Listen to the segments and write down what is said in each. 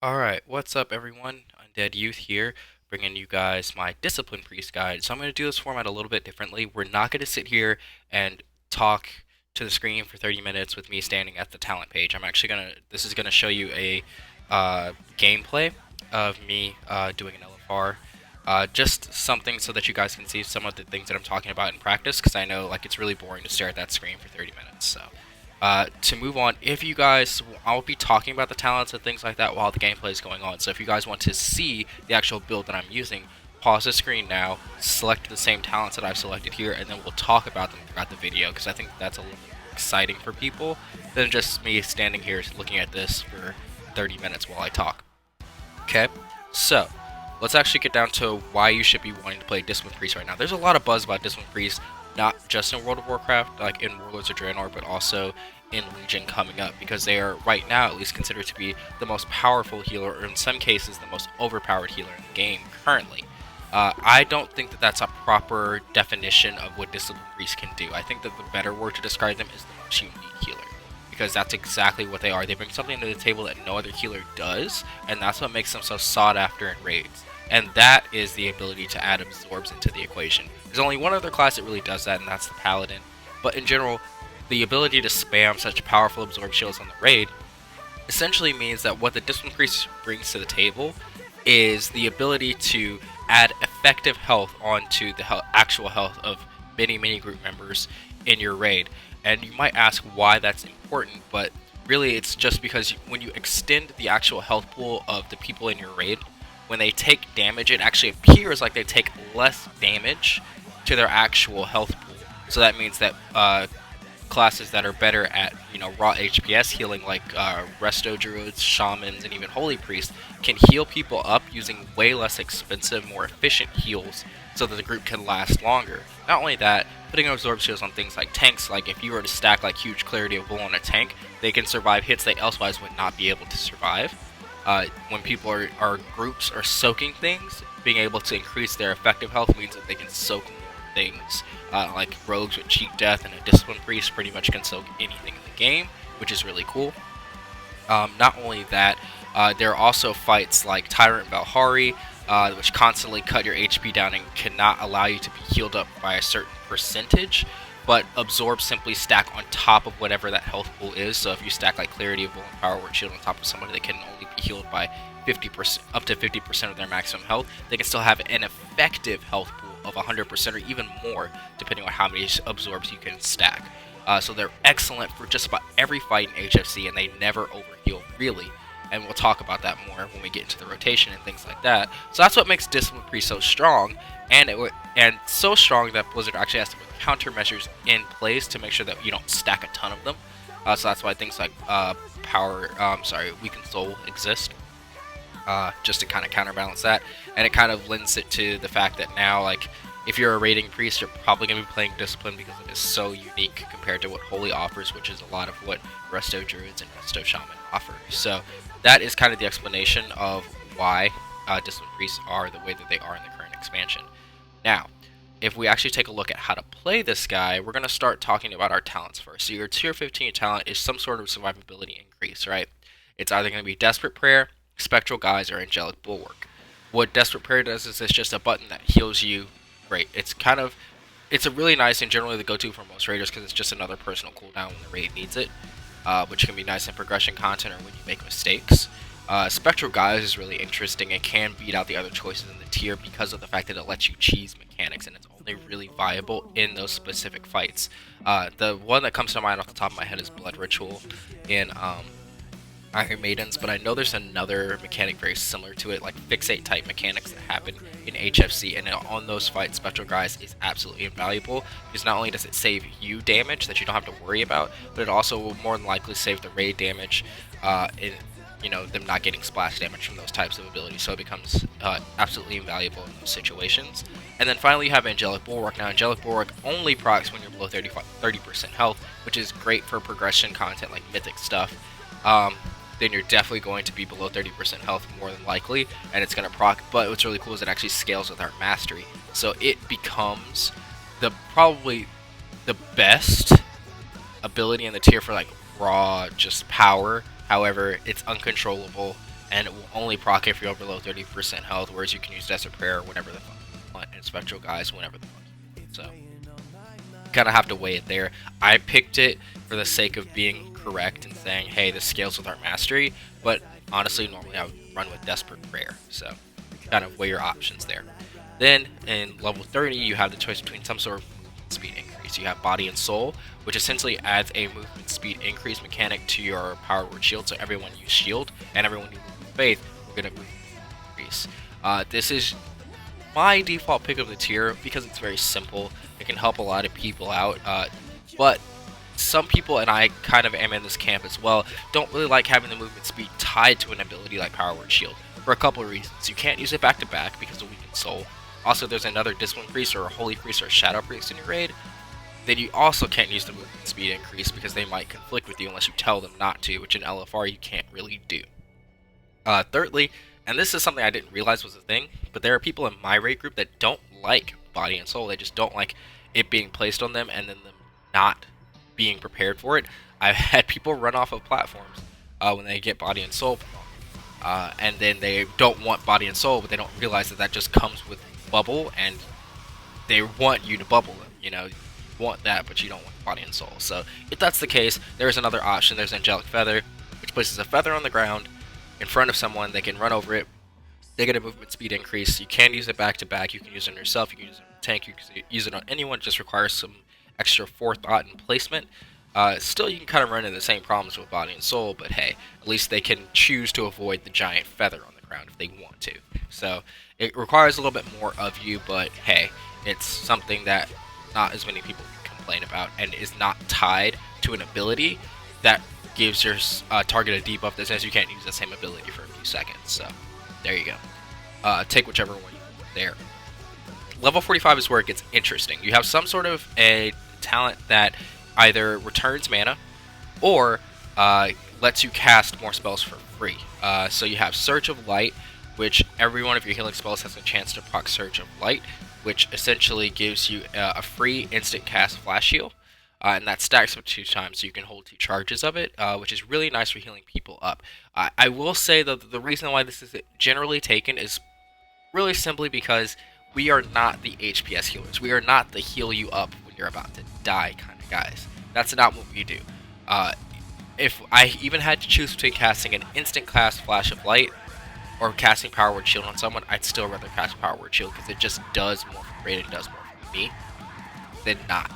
Alright, what's up everyone? Undead Youth here, bringing you guys my Discipline Priest guide. So I'm going to do this format a little bit differently. We're not going to sit here and talk to the screen for 30 minutes with me standing at the talent page. This is going to show you a gameplay of me doing an LFR. Just something so that you guys can see some of the things that I'm talking about in practice, because I know like it's really boring to stare at that screen for 30 minutes. So to move on, if you guys, I'll be talking about the talents and things like that while the gameplay is going on. So if you guys want to see the actual build that I'm using, pause the screen now, select the same talents that I've selected here, and then we'll talk about them throughout the video, because I think that's a little bit more exciting for people than just me standing here looking at this for 30 minutes while I talk. Okay, so let's actually get down to why you should be wanting to play Discipline Priest right now. There's a lot of buzz about Discipline Priest, not just in World of Warcraft, like in Warlords of Draenor, but also in Legion coming up, because they are right now at least considered to be the most powerful healer, or in some cases the most overpowered healer in the game currently. I don't think that that's a proper definition of what Discipline Priest can do. I think that the better word to describe them is the most unique healer, because that's exactly what they are. They bring something to the table that no other healer does, and that's what makes them so sought after in raids. And that is the ability to add absorbs into the equation. There's only one other class that really does that, and that's the Paladin. But in general, the ability to spam such powerful absorb shields on the raid essentially means that what the Discipline Priest brings to the table is the ability to add effective health onto the actual health of many group members in your raid. And you might ask why that's important, but really it's just because when you extend the actual health pool of the people in your raid, when they take damage, it actually appears like they take less damage to their actual health pool. So that means that classes that are better at, raw HPS healing, like Resto Druids, Shamans, and even Holy Priests, can heal people up using way less expensive, more efficient heals so that the group can last longer. Not only that, putting absorb shields on things like tanks, like if you were to stack like huge Clarity of Wool on a tank, they can survive hits they elsewise would not be able to survive. When people are groups are soaking things, being able to increase their effective health means that they can soak more things. Like rogues with cheat death and a discipline priest pretty much can soak anything in the game, which is really cool. Not only that, there are also fights like Tyrant Valhari, which constantly cut your HP down and cannot allow you to be healed up by a certain percentage, but absorb simply stack on top of whatever that health pool is. So if you stack like Clarity of Will and Power Word Shield on top of somebody that can only be healed by 50%, up to 50% of their maximum health, they can still have an effective health pool of 100% or even more, depending on how many absorbs you can stack. So they're excellent for just about every fight in HFC, and they never overheal, really. And we'll talk about that more when we get into the rotation and things like that. So that's what makes Discipline Priest so strong, and so strong that Blizzard actually has to put countermeasures in place to make sure that you don't stack a ton of them. So that's why things like Weaken Soul exist, just to kind of counterbalance that. And it kind of lends it to the fact that now, like, if you're a raiding priest, you're probably going to be playing Discipline because it is so unique compared to what Holy offers, which is a lot of what Resto Druids and Resto Shaman offer. So that is kind of the explanation of why Discipline Priests are the way that they are in the current expansion. Now, if we actually take a look at how to play this guy, we're going to start talking about our talents first. So your tier 15 talent is some sort of survivability increase, right? It's either going to be Desperate Prayer, Spectral Guise, or Angelic Bulwark. What Desperate Prayer does is it's just a button that heals you. Great. It's a really nice and generally the go-to for most raiders because it's just another personal cooldown when the raid needs it, which can be nice in progression content or when you make mistakes. Spectral Guise is really interesting. It can beat out the other choices in the tier because of the fact that it lets you cheese mechanics, and it's only really viable in those specific fights. The one that comes to mind off the top of my head is Blood Ritual in Iron Maidens, but I know there's another mechanic very similar to it, like fixate type mechanics that happen in HFC, and on those fights, Spectral Guise is absolutely invaluable, because not only does it save you damage that you don't have to worry about, but it also will more than likely save the raid damage in them not getting splash damage from those types of abilities, so it becomes absolutely invaluable in those situations. And then finally you have Angelic Bulwark. Now Angelic Bulwark only procs when you're below 30% health, which is great for progression content like mythic stuff. Then you're definitely going to be below 30% health more than likely, and it's going to proc. But what's really cool is it actually scales with our mastery, so it becomes probably the best ability in the tier for like raw just power. However, it's uncontrollable, and it will only proc if you're below 30% health, whereas you can use Desert Prayer whenever the fuck you want, and Spectral Guise whenever the fuck you want. So, you kind of have to weigh it there. I picked it for the sake of being correct and saying, hey, this scales with our mastery, but honestly, normally I would run with Desperate Prayer, so kind of weigh your options there. Then, in level 30, you have the choice between some sort of speed increase. You have Body and Soul, which essentially adds a movement speed increase mechanic to your Power Word Shield, so everyone use Shield, and everyone use Faith, we're going to move increase. This is my default pick of the tier because it's very simple. It can help a lot of people out, but some people, and I kind of am in this camp as well, don't really like having the movement speed tied to an ability like Power Word Shield for a couple of reasons. You can't use it back to back because of Weakened Soul. Also, there's another Discipline Priest or a Holy Priest or a Shadow Priest in your raid. Then you also can't use the movement speed increase because they might conflict with you unless you tell them not to, which in LFR you can't really do. Thirdly, and this is something I didn't realize was a thing, but there are people in my raid group that don't like Body and Soul. They just don't like it being placed on them and then them not being prepared for it. I've had people run off of platforms when they get Body and Soul, and then they don't want Body and Soul, but they don't realize that that just comes with Bubble, and they want you to bubble them. You know, you want that, but you don't want Body and Soul. So if that's the case, there's another option. There's Angelic Feather, which places a feather on the ground in front of someone. They can run over it. They get a movement speed increase. You can use it back to back. You can use it on yourself. You can use it on a tank. You can use it on anyone. It just requires some extra forethought and placement. Still, you can kind of run into the same problems with Body and Soul, but hey, at least they can choose to avoid the giant feather on the ground if they want to. So it requires a little bit more of you, but hey, it's something that not as many people can complain about and is not tied to an ability that gives your target a debuff that says you can't use the same ability for a few seconds. So there you go. Take whichever one you want there. Level 45 is where it gets interesting. You have some sort of a talent that either returns mana or lets you cast more spells for free. So you have Surge of Light, which every one of your healing spells has a chance to proc Surge of Light, which essentially gives you a free instant cast Flash Heal. And that stacks up 2 times, so you can hold 2 charges of it, which is really nice for healing people up. I will say that the reason why this is generally taken is really simply because we are not the HPS healers. We are not the heal you up when you're about to die kind of guys. That's not what we do. If I even had to choose between casting an instant cast Flash of Light or casting Power Word Shield on someone, I'd still rather cast Power Word Shield because it just does more for raid and does more for me than not.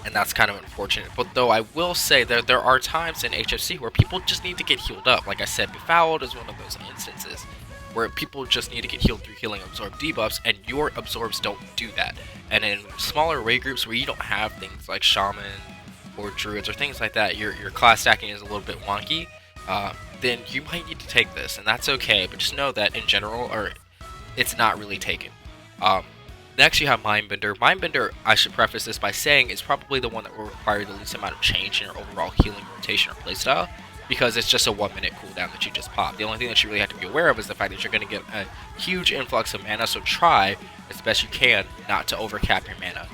And that's kind of unfortunate. But though I will say that there are times in HFC where people just need to get healed up. Like I said, Befouled is one of those instances where people just need to get healed through healing absorb debuffs, and your absorbs don't do that. And in smaller raid groups where you don't have things like Shaman or Druids or things like that, your class stacking is a little bit wonky, then you might need to take this, and that's okay, but just know that in general, it's not really taken. Next you have Mindbender. Mindbender, I should preface this by saying, is probably the one that will require the least amount of change in your overall healing rotation or playstyle, because it's just a 1 minute cooldown that you just pop. The only thing that you really have to be aware of is the fact that you're going to get a huge influx of mana, so try as best you can not to overcap your mana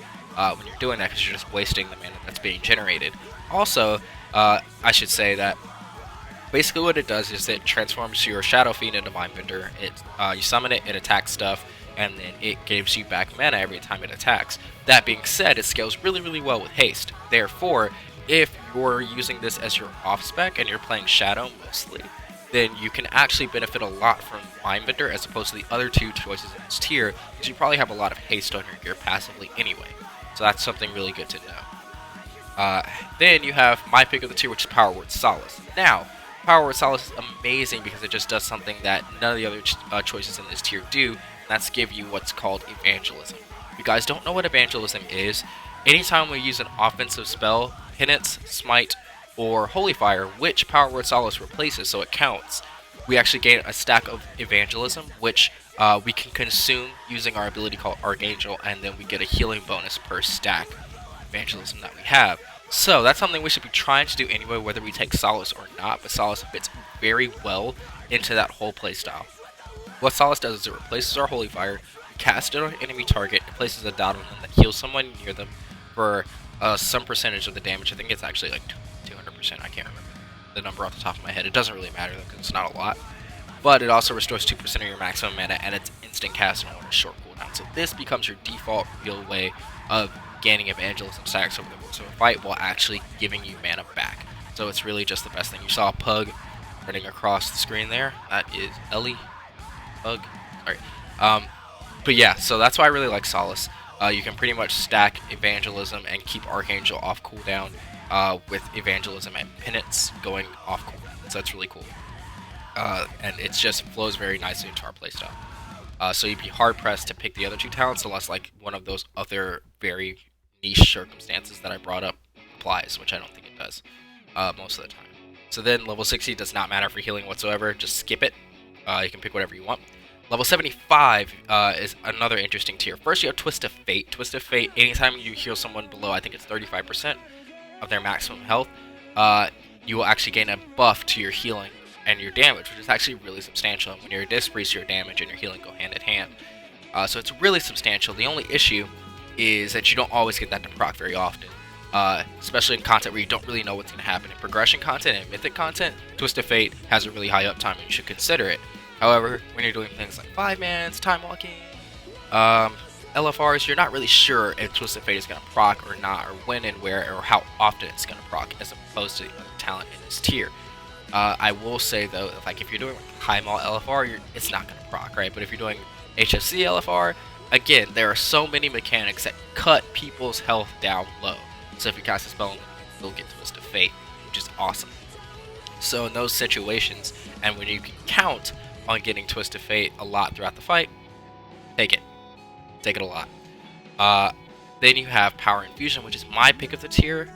when you're doing that, because you're just wasting the mana that's being generated. Also, I should say that basically what it does is it transforms your Shadow Fiend into Mindbender. You summon it, it attacks stuff, and then it gives you back mana every time it attacks. That being said, it scales really, really well with haste. Therefore, if you're using this as your off-spec and you're playing Shadow mostly, then you can actually benefit a lot from Mindbender as opposed to the other 2 choices in this tier, because you probably have a lot of haste on your gear passively anyway. So that's something really good to know. Then you have my pick of the tier, which is Power Word Solace. Now, Power Word Solace is amazing because it just does something that none of the other choices in this tier do, and that's give you what's called Evangelism. If you guys don't know what Evangelism is, anytime we use an offensive spell, Penance, Smite, or Holy Fire, which Power Word Solace replaces, so it counts, we actually gain a stack of Evangelism, which we can consume using our ability called Archangel, and then we get a healing bonus per stack of Evangelism that we have. So that's something we should be trying to do anyway, whether we take Solace or not, but Solace fits very well into that whole playstyle. What Solace does is it replaces our Holy Fire, we cast it on an enemy target, it places a dot on them that heals someone near them for some percentage of the damage. I think it's actually like 200%, I can't remember the number off the top of my head. It doesn't really matter though, because it's not a lot. but it also restores 2% of your maximum mana, and it's instant cast on a short cooldown. So this becomes your default real way of gaining evangelism stacks over the course of a fight while actually giving you mana back. So it's really just the best thing. You saw a pug running across the screen there. That is Ellie. Pug. Sorry. But yeah, so that's why I really like Solace. You can pretty much stack Evangelism and keep Archangel off cooldown with Evangelism and Penance going off cooldown. So that's really cool. And it just flows very nicely into our playstyle. So you'd be hard-pressed to pick the other two talents unless like one of those other very niche circumstances that I brought up applies, which I don't think it does most of the time. So then level 60 does not matter for healing whatsoever. Just skip it. You can pick whatever you want. Level 75 is another interesting tier. First, you have Twist of Fate. Twist of Fate, anytime you heal someone below, I think it's 35% of their maximum health, you will actually gain a buff to your healing and your damage, which is actually really substantial. When you're a Disc Priest, your damage and your healing go hand in hand. So it's really substantial. The only issue is that you don't always get that to proc very often. Especially in content where you don't really know what's going to happen. In progression content and mythic content, Twist of Fate has a really high uptime and you should consider it. However, when you're doing things like 5-mans, time walking, LFRs, you're not really sure if Twist of Fate is going to proc or not, or when and where, or how often it's going to proc, as opposed to the other talent in this tier. I will say though, like if you're doing high mall LFR, it's not going to proc, right? But if you're doing HFC LFR, again, there are so many mechanics that cut people's health down low. So if you cast a spell, you'll get Twist of Fate, which is awesome. So in those situations, and when you can count on getting Twist of Fate a lot throughout the fight, take it. Take it a lot. Then you have Power Infusion, which is my pick of the tier,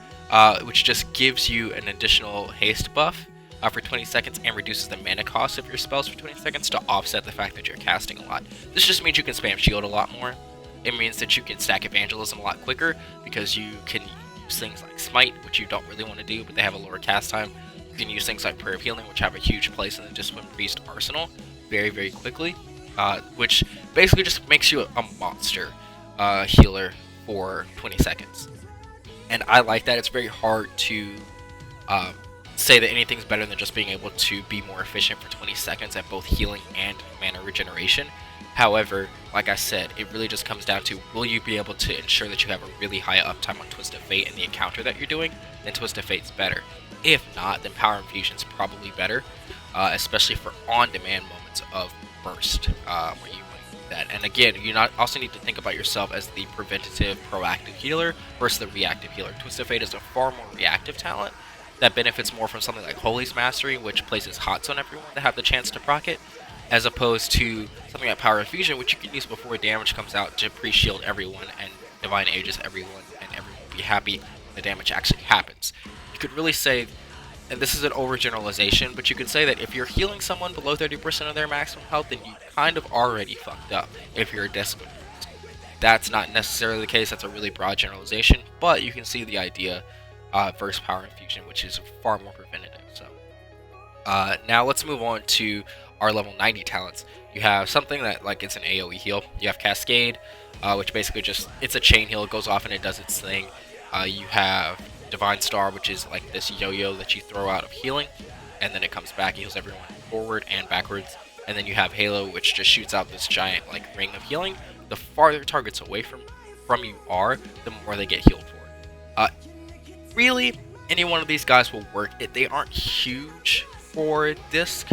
which just gives you an additional haste buff for 20 seconds and reduces the mana cost of your spells for 20 seconds to offset the fact that you're casting a lot. This just means you can spam shield a lot more. It means that you can stack Evangelism a lot quicker because you can use things like Smite, which you don't really want to do, but they have a lower cast time. You can use things like Prayer of Healing, which have a huge place in the Discipline Priest arsenal very, very quickly, which basically just makes you a monster healer for 20 seconds. And I like that. It's very hard to say that anything's better than just being able to be more efficient for 20 seconds at both healing and mana regeneration. However, like I said, it really just comes down to, will you be able to ensure that you have a really high uptime on Twist of Fate in the encounter that you're doing? Then Twist of Fate's better. If not, then Power Infusion's probably better, especially for on-demand moments of burst, where you do that. And again, you also need to think about yourself as the preventative, proactive healer versus the reactive healer. Twist of Fate is a far more reactive talent that benefits more from something like Holy's Mastery, which places hots on everyone to have the chance to proc it, as opposed to something like Power Infusion, which you can use before damage comes out to pre-shield everyone and Divine Aegis everyone, and everyone will be happy when the damage actually happens. You could really say, and this is an overgeneralization, but you could say that if you're healing someone below 30% of their maximum health, then you kind of already fucked up if you're a Discipline. That's not necessarily the case, that's a really broad generalization, but you can see the idea versus Power Infusion, which is far more preventative. So now let's move on to our level 90 talents. You have something that, like, it's an AoE heal. You have Cascade, which basically just, it's a chain heal, it goes off and it does its thing. You have Divine Star, which is like this yo-yo that you throw out of healing, and then it comes back, it heals everyone forward and backwards. And then you have Halo, which just shoots out this giant like ring of healing. The farther targets away from you are, the more they get healed for. Really, any one of these guys will work. They aren't huge for Disc,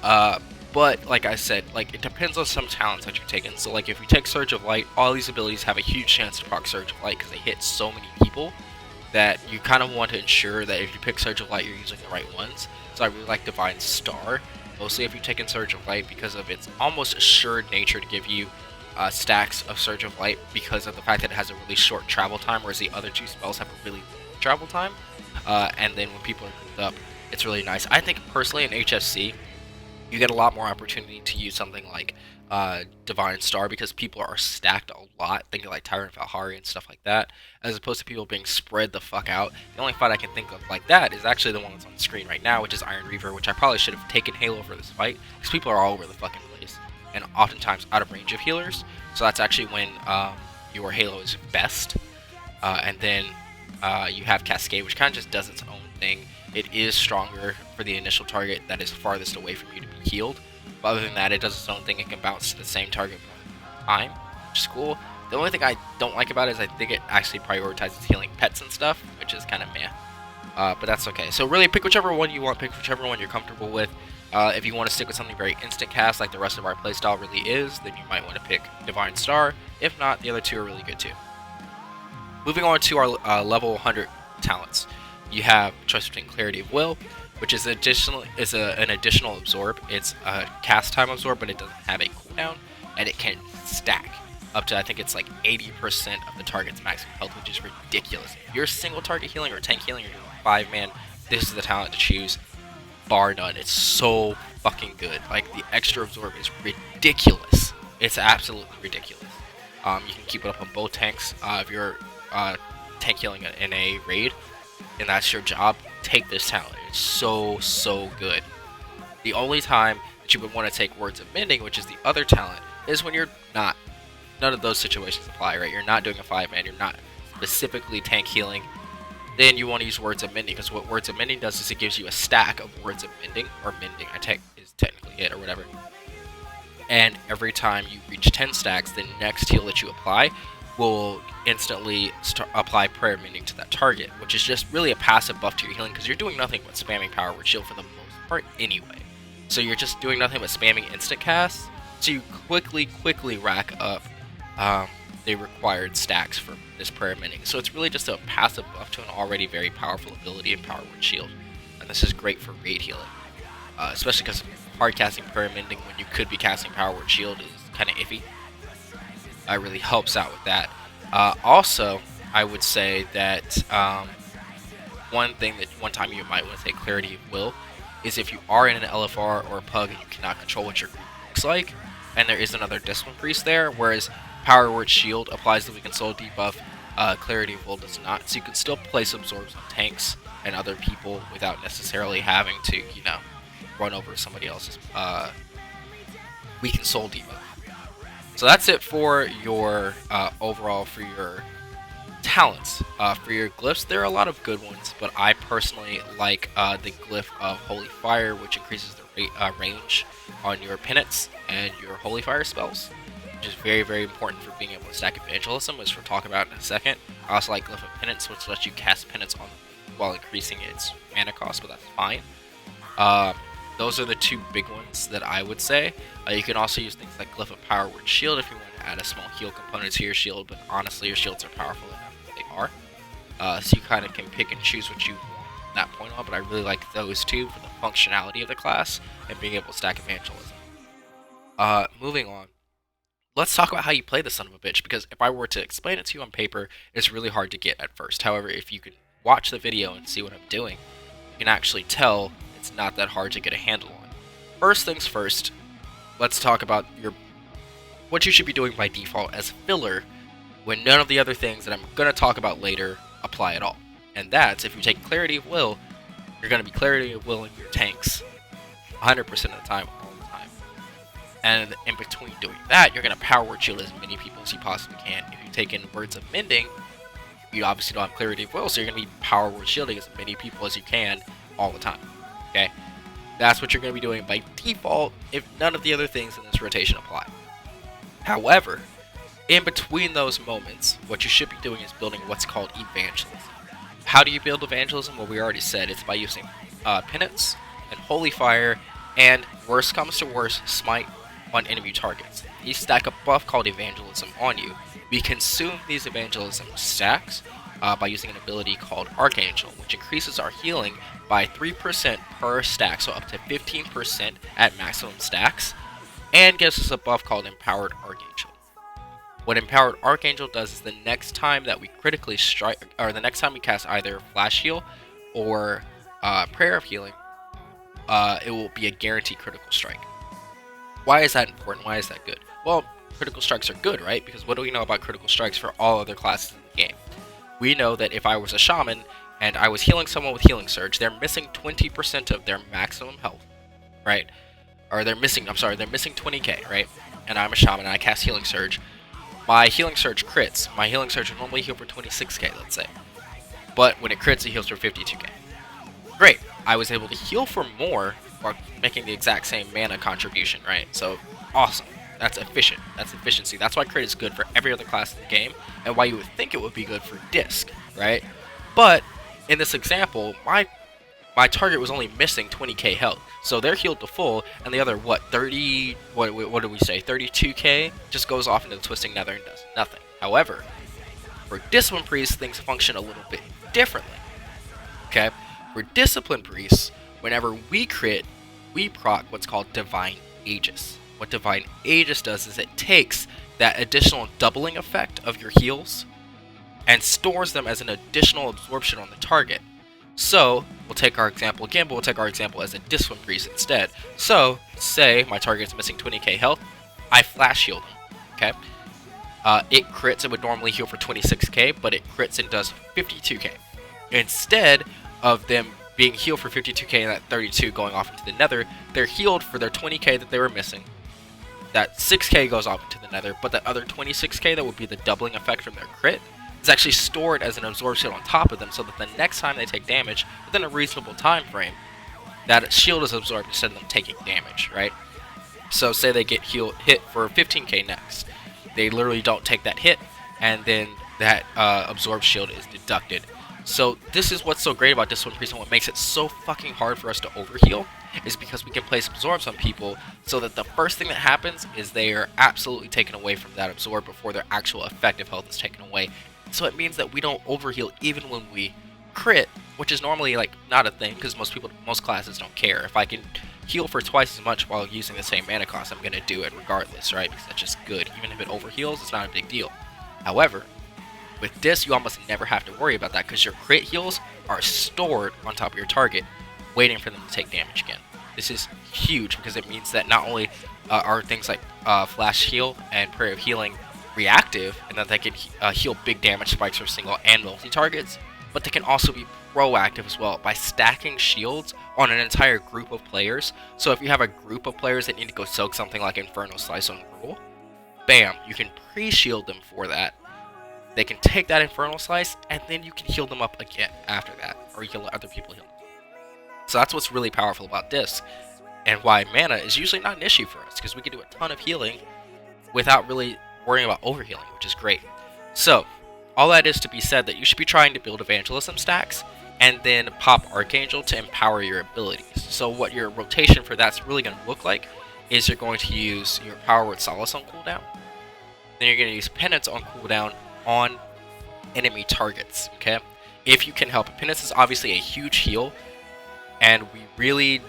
but like I said, like it depends on some talents that you're taking. So like if you take Surge of Light, all these abilities have a huge chance to proc Surge of Light because they hit so many people that you kind of want to ensure that if you pick Surge of Light, you're using the right ones. So I really like Divine Star, mostly if you've taken Surge of Light, because of its almost assured nature to give you stacks of Surge of Light because of the fact that it has a really short travel time, whereas the other two spells have a really long travel time. And then when people are moved up, it's really nice. I think personally in HFC, you get a lot more opportunity to use something like Divine Star because people are stacked a lot, thinking like Tyrant Valhari and stuff like that, as opposed to people being spread the fuck out. The only fight I can think of like that is actually the one that's on the screen right now, which is Iron Reaver, which I probably should have taken Halo for this fight, because people are all over the fucking place, and oftentimes out of range of healers, so that's actually when your Halo is best. And then you have Cascade, which kind of just does its own thing. It is stronger for the initial target that is farthest away from you to be healed, But other than that, it does its own thing. It can bounce to the same target one time, which is cool. The only thing I don't like about it is I think it actually prioritizes healing pets and stuff, which is kind of meh. But that's okay. So really, pick whichever one you want. Pick whichever one you're comfortable with. If you want to stick with something very instant cast like the rest of our playstyle really is, then you might want to pick Divine Star. If not, the other two are really good too. Moving on to our level 100 talents. You have choice between Clarity of Will, which is an additional absorb. It's a cast time absorb, but it doesn't have a cooldown, and it can stack up to, I think it's like 80% of the target's maximum health, which is ridiculous. If you're single target healing or tank healing or doing 5-man, this is the talent to choose, bar none. It's so fucking good. Like, the extra absorb is ridiculous. It's absolutely ridiculous. You can keep it up on both tanks. If you're tank healing in a raid, and that's your job, take this talent. It's so good. The only time that you would want to take Words of Mending, which is the other talent, is when you're not. None of those situations apply, right? You're not doing a 5-man, you're not specifically tank healing. Then you want to use Words of Mending, because what Words of Mending does is it gives you a stack of Words of Mending, or Mending, is technically it, or whatever. And every time you reach 10 stacks, the next heal that you apply will instantly apply Prayer Mending to that target, which is just really a passive buff to your healing, because you're doing nothing but spamming Power Word Shield for the most part anyway. So you're just doing nothing but spamming instant casts, so you quickly rack up the required stacks for this Prayer Mending. So it's really just a passive buff to an already very powerful ability in Power Word Shield, and this is great for raid healing, especially because hard casting Prayer Mending when you could be casting Power Word Shield is kind of iffy. It really helps out with that. Also, I would say that one time you might want to take Clarity of Will is if you are in an LFR or a pug and you cannot control what your group looks like, and there is another Discipline Priest there, whereas Power Word Shield applies the Weaken Soul debuff, Clarity of Will does not, so you can still place absorbs on tanks and other people without necessarily having to, you know, run over somebody else's Weaken Soul debuff. So that's it for your overall for your talents. For your glyphs, there are a lot of good ones, but I personally like the glyph of Holy Fire, which increases the range on your penance and your Holy Fire spells, which is very important for being able to stack Evangelism, which we'll talk about in a second. I also like Glyph of Penance, which lets you cast Penance on while increasing its mana cost, but that's fine. Those are the two big ones that I would say. You can also use things like Glyph of Power Word Shield if you want to add a small heal component to your shield, but honestly your shields are powerful enough that they are. So you kind of can pick and choose what you want at that point on, but I really like those two for the functionality of the class and being able to stack Evangelism. Moving on. Let's talk about how you play the son of a bitch, because if I were to explain it to you on paper, it's really hard to get at first. However, if you can watch the video and see what I'm doing, you can actually tell it's not that hard to get a handle on. First things first, let's talk about what you should be doing by default as filler when none of the other things that I'm going to talk about later apply at all. And that's, if you take Clarity of Will, you're going to be Clarity of Will in your tanks 100% of the time, all the time. And in between doing that, you're going to Power Word Shield as many people as you possibly can. If you take in Words of Mending, you obviously don't have Clarity of Will, so you're going to be Power Word Shielding as many people as you can all the time. Okay? That's what you're going to be doing by default if none of the other things in this rotation apply. However, in between those moments, what you should be doing is building what's called Evangelism. How do you build Evangelism? Well, we already said it's by using Penance and Holy Fire, and worst comes to worst, Smite on enemy targets. You stack a buff called Evangelism on you. We consume these Evangelism stacks by using an ability called Archangel, which increases our healing by 3% per stack, so up to 15% at maximum stacks, and gives us a buff called Empowered Archangel. What Empowered Archangel does is the next time that we critically strike, or the next time we cast either Flash Heal or Prayer of Healing, it will be a guaranteed critical strike. Why is that important? Why is that good? Well, critical strikes are good, right? Because what do we know about critical strikes for all other classes in the game? We know that if I was a shaman and I was healing someone with Healing Surge, they're missing 20% of their maximum health, right? Or they're missing 20k, right? And I'm a shaman and I cast Healing Surge. My Healing Surge crits. My Healing Surge would normally heal for 26k, let's say. But when it crits, it heals for 52k. Great. I was able to heal for more are making the exact same mana contribution, right? So awesome. That's efficient. That's efficiency. That's why crit is good for every other class in the game, and why you would think it would be good for disc, right? But in this example, my target was only missing 20k health, so they're healed to full, and the other what 30 what do we say 32k just goes off into the twisting nether and does nothing. However, for discipline priests, things function a little bit differently. Okay, for discipline priests, whenever we crit, we proc what's called divine aegis. What divine aegis does is it takes that additional doubling effect of your heals and stores them as an additional absorption on the target. So, we'll take our example again, but we'll take our example as a discipline priest instead. So, say my target is missing 20k health, I flash heal them, okay? It crits, it would normally heal for 26k, but it crits and does 52k. Instead of them being healed for 52k and that 32 going off into the nether, they're healed for their 20k that they were missing. That 6k goes off into the nether, but that other 26k that would be the doubling effect from their crit is actually stored as an absorption on top of them, so that the next time they take damage, within a reasonable time frame, that shield is absorbed instead of them taking damage, right? So say they get hit for 15k next. They literally don't take that hit, and then that absorbed shield is deducted. So this is what's so great about Discipline Priest, and what makes it so fucking hard for us to overheal, is because we can place absorbs on people, so that the first thing that happens is they are absolutely taken away from that absorb before their actual effective health is taken away. So it means that we don't overheal even when we crit, which is normally like not a thing, because most classes don't care. If I can heal for twice as much while using the same mana cost, I'm gonna do it regardless, right? Because that's just good. Even if it overheals, it's not a big deal. However, with this, you almost never have to worry about that, because your crit heals are stored on top of your target, waiting for them to take damage again. This is huge, because it means that not only are things like Flash Heal and Prayer of Healing reactive, and that they can heal big damage spikes for single and multi-targets, but they can also be proactive as well by stacking shields on an entire group of players. So if you have a group of players that need to go soak something like Infernal Slice on Gruul, bam, you can pre-shield them for that. They can take that Infernal Slice, and then you can heal them up again after that, or you can let other people heal them. So that's what's really powerful about this, and why mana is usually not an issue for us, because we can do a ton of healing without really worrying about overhealing, which is great. So, all that is to be said that you should be trying to build Evangelism stacks, and then pop Archangel to empower your abilities. So what your rotation for that's really going to look like is you're going to use your Power Word Solace on cooldown, then you're going to use Penance on cooldown on enemy targets, okay? If you can help it. Penance is obviously a huge heal, and we really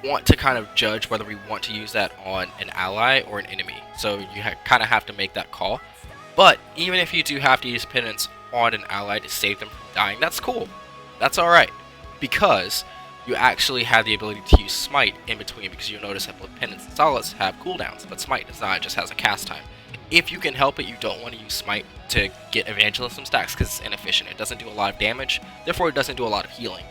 want to kind of judge whether we want to use that on an ally or an enemy. So you kind of have to make that call. But even if you do have to use Penance on an ally to save them from dying, that's cool. That's alright. Because you actually have the ability to use Smite in between, because you'll notice that both Penance and Solace have cooldowns, but Smite does not, it just has a cast time. If you can help it, you don't want to use Smite to get Evangelism stacks, because it's inefficient. It doesn't do a lot of damage, therefore it doesn't do a lot of healing.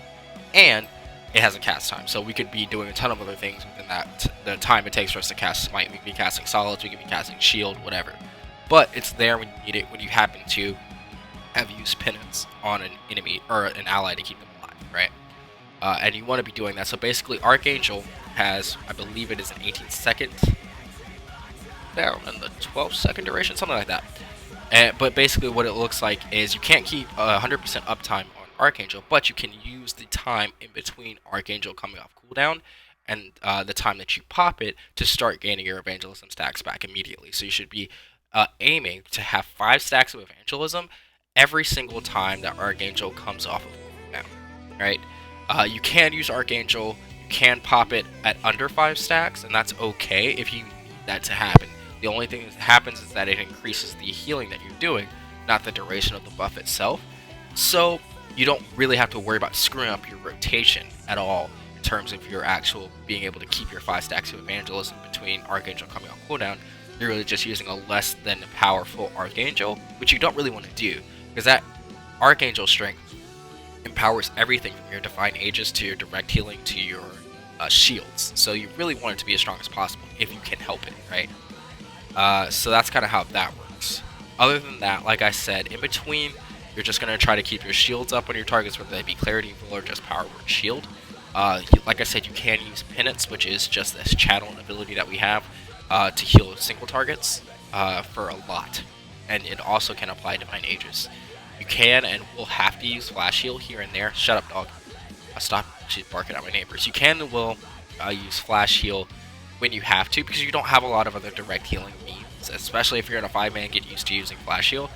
And it has a cast time, so we could be doing a ton of other things within that the time it takes for us to cast Smite. We could be casting Solids, we could be casting Shield, whatever. But it's there when you need it, when you happen to have used Penance on an enemy or an ally to keep them alive, right? And you want to be doing that. So basically, Archangel has, I believe it is an 18-second down and the 12-second duration, something like that. But basically, what it looks like is you can't keep 100% uptime on Archangel, but you can use the time in between Archangel coming off cooldown and the time that you pop it to start gaining your Evangelism stacks back immediately. So you should be aiming to have 5 stacks of Evangelism every single time that Archangel comes off of cooldown, right? You can use Archangel, you can pop it at under 5 stacks, and that's okay if you need that to happen. The only thing that happens is that it increases the healing that you're doing, not the duration of the buff itself. So you don't really have to worry about screwing up your rotation at all in terms of your actual being able to keep your 5 stacks of Evangelism between Archangel coming on cooldown. You're really just using a less than powerful Archangel, which you don't really want to do, because that Archangel strength empowers everything from your Divine Aegis to your direct healing to your shields. So you really want it to be as strong as possible if you can help it, right? So that's kind of how that works. Other than that, like I said, in between, you're just going to try to keep your shields up on your targets, whether they be Clarity Evil or just Power Word Shield. Like I said, you can use penance, which is just this channel ability that we have to heal single targets for a lot, and it also can apply Divine Aegis. You can and will have to use Flash Heal here and there. Shut up, dog. Stop barking at my neighbors. You can and will use Flash Heal when you have to, because you don't have a lot of other direct healing means, especially if you're in a 5-man, get used to using Flash Heal.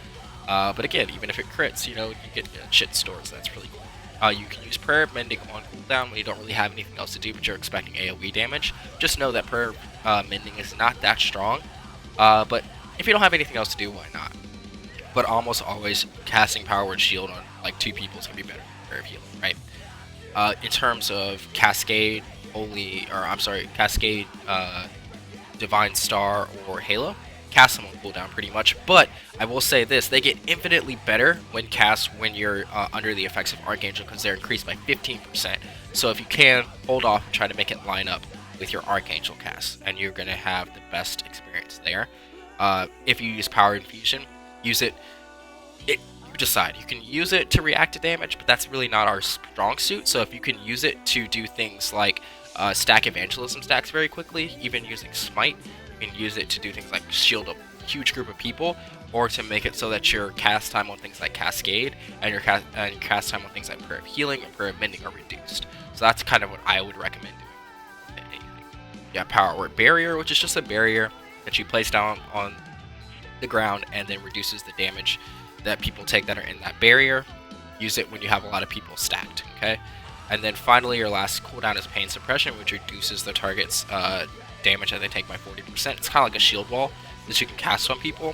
But again, even if it crits, you get shit stores. That's really cool. You can use Prayer of Mending on cooldown when you don't really have anything else to do, but you're expecting AoE damage. Just know that Prayer Mending is not that strong, but if you don't have anything else to do, why not? But almost always, casting Power Word Shield on like 2 people is going to be better than Prayer of Healing, right? In terms of Cascade, Cascade, Divine Star, or Halo, cast them on cooldown pretty much. But I will say this, they get infinitely better when cast when you're under the effects of Archangel, because they're increased by 15%. So if you can, hold off and try to make it line up with your Archangel cast, and you're going to have the best experience there. If you use Power Infusion, use it. You decide. You can use it to react to damage, but that's really not our strong suit. So if you can use it to do things like stack Evangelism stacks very quickly, even using Smite, you can use it to do things like shield a huge group of people, or to make it so that your cast time on things like Cascade and your cast time on things like Prayer of Healing and Prayer of Mending are reduced. So that's kind of what I would recommend doing. Yeah, Power Word Barrier, which is just a barrier that you place down on the ground and then reduces the damage that people take that are in that barrier. Use it when you have a lot of people stacked, okay? And then finally, your last cooldown is Pain Suppression, which reduces the target's damage that they take by 40%. It's kind of like a shield wall that you can cast on people.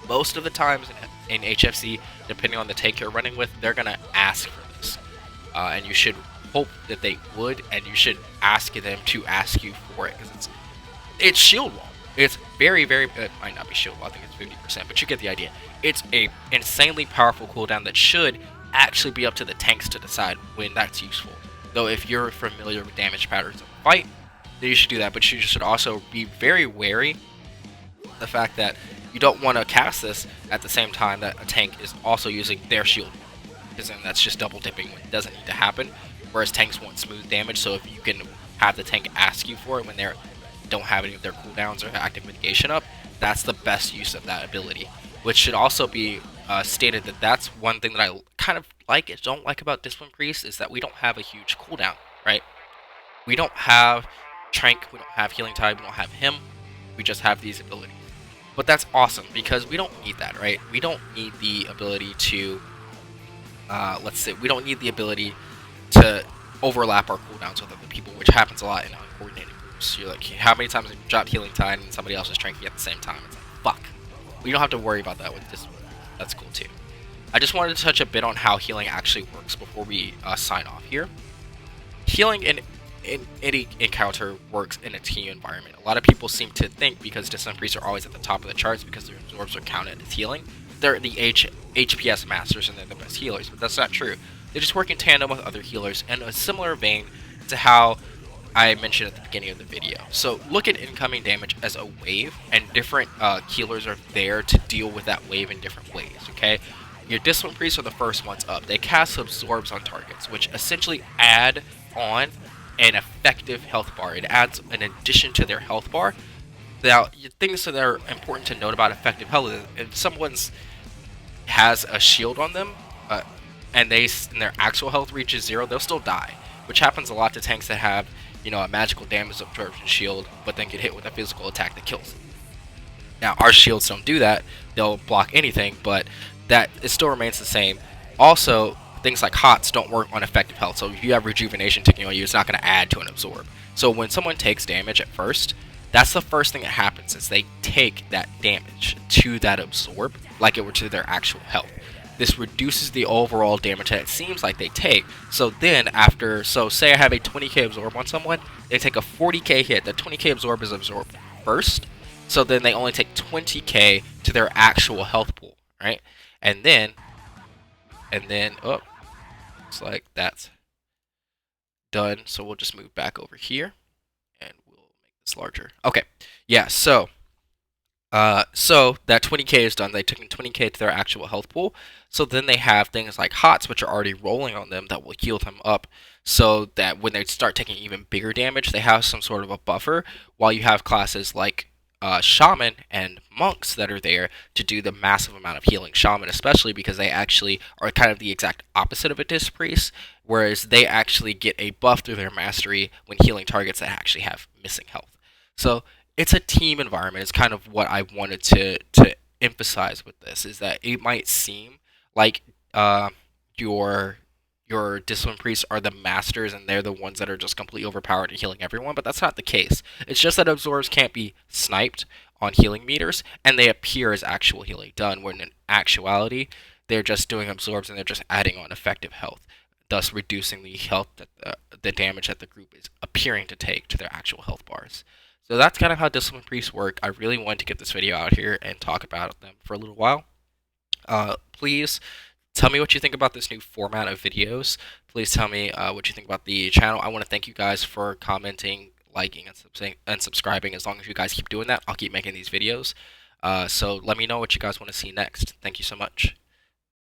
Most of the times in HFC, depending on the take you're running with, they're going to ask for this. And you should hope that they would, and you should ask them to ask you for it, because it's shield wall. It's very, it might not be shield wall, I think it's 50%, but you get the idea. It's a insanely powerful cooldown that should actually be up to the tanks to decide when that's useful. Though if you're familiar with damage patterns of the fight, then you should do that, but you should also be very wary of the fact that you don't want to cast this at the same time that a tank is also using their shield, because then that's just double dipping when it doesn't need to happen, whereas tanks want smooth damage. So if you can have the tank ask you for it when they don't have any of their cooldowns or active mitigation up, that's the best use of that ability. Which should also be stated that that's one thing that I kind of don't like about Discipline Priest, is that we don't have a huge cooldown, right? We don't have Trank, we don't have Healing Tide, we don't have him, we just have these abilities. But that's awesome, because we don't need that, right? We don't need the ability to, we don't need the ability to overlap our cooldowns with other people, which happens a lot in uncoordinated groups. You're like, how many times have you dropped Healing Tide and somebody else is Tranking at the same time? It's like, fuck. We don't have to worry about that with this. That's cool too. I just wanted to touch a bit on how healing actually works before we sign off here. Healing in any encounter works in a team environment. A lot of people seem to think because Discipline Priests are always at the top of the charts because their absorbs are counted as healing, they're the HPS masters and they're the best healers, but that's not true. They just work in tandem with other healers in a similar vein to how I mentioned at the beginning of the video. So look at incoming damage as a wave, and different healers are there to deal with that wave in different ways, okay? Your Discipline Priests are the first ones up. They cast absorbs on targets, which essentially add on an effective health bar. It adds an addition to their health bar. Now, things that are important to note about effective health is if someone has a shield on them, and their actual health reaches 0, they'll still die, which happens a lot to tanks that have, a magical damage absorption shield, but then get hit with a physical attack that kills them. Now, our shields don't do that. They'll block anything, but it still remains the same. Also, things like HOTS don't work on effective health, so if you have rejuvenation ticking on you, it's not going to add to an absorb. So when someone takes damage at first, that's the first thing that happens, is they take that damage to that absorb like it were to their actual health. This reduces the overall damage that it seems like they take. So then say I have a 20k absorb on someone, they take a 40k hit. The 20k absorb is absorbed first, so then they only take 20k to their actual health pool, right? And then, looks like that's done. So we'll just move back over here, and we'll make this larger. Okay, yeah, so that 20k is done. They took in 20k to their actual health pool. So then they have things like HOTS, which are already rolling on them, that will heal them up. so that when they start taking even bigger damage, they have some sort of a buffer, while you have classes like shaman and monks that are there to do the massive amount of healing. Shaman, especially because they actually are kind of the exact opposite of a disc priest, whereas they actually get a buff through their mastery when healing targets that actually have missing health. So it's a team environment. It's kind of what I wanted to emphasize with this, is that it might seem like your discipline priests are the masters and they're the ones that are just completely overpowered and healing everyone, but that's not the case. It's just that absorbs can't be sniped on healing meters, and they appear as actual healing done, when in actuality they're just doing absorbs and they're just adding on effective health, thus reducing the health that the damage that the group is appearing to take to their actual health bars. So that's kind of how discipline priests work. I really wanted to get this video out here and talk about them for a little while. Please tell me what you think about this new format of videos. Please tell me what you think about the channel. I want to thank you guys for commenting, liking, and subscribing. As long as you guys keep doing that, I'll keep making these videos. So let me know what you guys want to see next. Thank you so much.